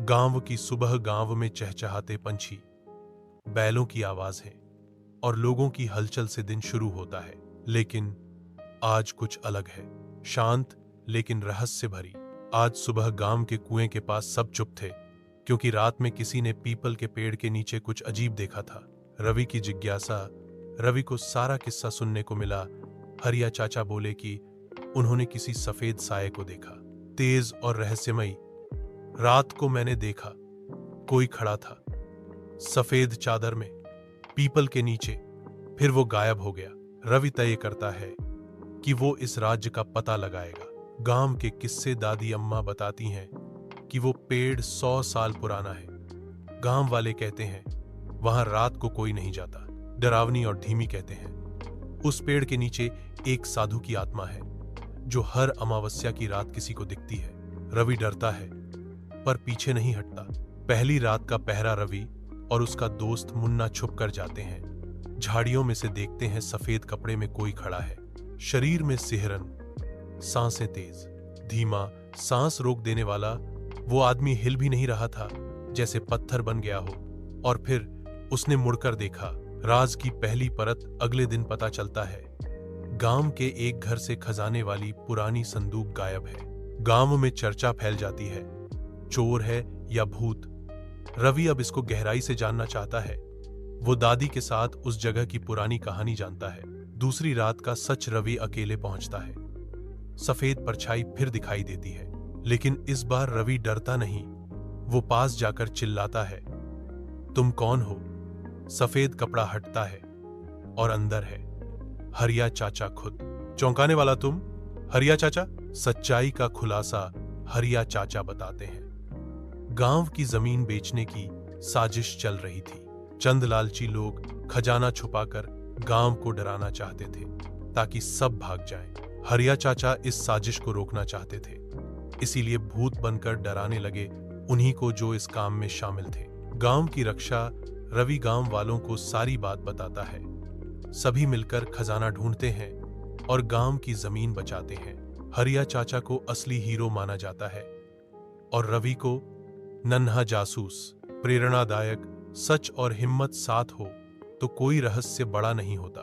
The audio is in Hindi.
गांव की सुबह, गांव में चहचहाते पंछी, बैलों की आवाज है और लोगों की हलचल से दिन शुरू होता है। लेकिन आज कुछ अलग है, शांत लेकिन रहस्य भरी। आज सुबह गांव के कुएं के पास सब चुप थे, क्योंकि रात में किसी ने पीपल के पेड़ के नीचे कुछ अजीब देखा था। रवि की जिज्ञासा। रवि को सारा किस्सा सुनने को मिला। हरिया चाचा बोले कि उन्होंने किसी सफेद साये को देखा, तेज और रहस्यमयी। रात को मैंने देखा, कोई खड़ा था सफेद चादर में पीपल के नीचे, फिर वो गायब हो गया। रवि तय करता है कि वो इस राज्य का पता लगाएगा। गांव के किस्से दादी अम्मा बताती हैं कि वो पेड़ 100 साल पुराना है। गांव वाले कहते हैं वहां रात को कोई नहीं जाता, डरावनी और धीमी कहते हैं। उस पेड़ के नीचे एक साधु की आत्मा है जो हर अमावस्या की रात किसी को दिखती है। रवि डरता है पर पीछे नहीं हटता। पहली रात का पहरा रवि और उसका दोस्त मुन्ना छुप कर जाते हैं। झाड़ियों में से देखते हैं सफेद कपड़े में कोई खड़ा है, शरीर में सिहरन, सांसें तेज, धीमा, सांस रोक देने वाला। वो आदमी हिल भी नहीं रहा था, जैसे पत्थर बन गया हो। और फिर उसने मुड़कर देखा। राज की पहली परत अगले दिन पता चलता है। गांव के एक घर से खजाने वाली पुरानी संदूक गायब है। गांव में चर्चा फैल जाती है, चोर है या भूत। रवि अब इसको गहराई से जानना चाहता है। वो दादी के साथ उस जगह की पुरानी कहानी जानता है। दूसरी रात का सच रवि अकेले पहुंचता है। सफेद परछाई फिर दिखाई देती है, लेकिन इस बार रवि डरता नहीं। वो पास जाकर चिल्लाता है, तुम कौन हो? सफेद कपड़ा हटता है और अंदर है हरिया चाचा खुद। चौंकाने वाला तुम, हरिया चाचा? सच्चाई का खुलासा हरिया चाचा बताते हैं। गांव की जमीन बेचने की साजिश चल रही थी। चंद लालची लोग खजाना छुपाकर गांव को डराना चाहते थे ताकि सब भाग जाएं। हरिया चाचा इस साजिश को रोकना चाहते थे, इसीलिए भूत बनकर डराने लगे उन्हीं को जो इस काम में शामिल थे। गांव की रक्षा। रवि गांव वालों को सारी बात बताता है। सभी मिलकर खजाना ढूंढते हैं और गांव की जमीन बचाते हैं। हरिया चाचा को असली हीरो माना जाता है और रवि को नन्हा जासूस। प्रेरणादायक। सच और हिम्मत साथ हो तो कोई रहस्य बड़ा नहीं होता।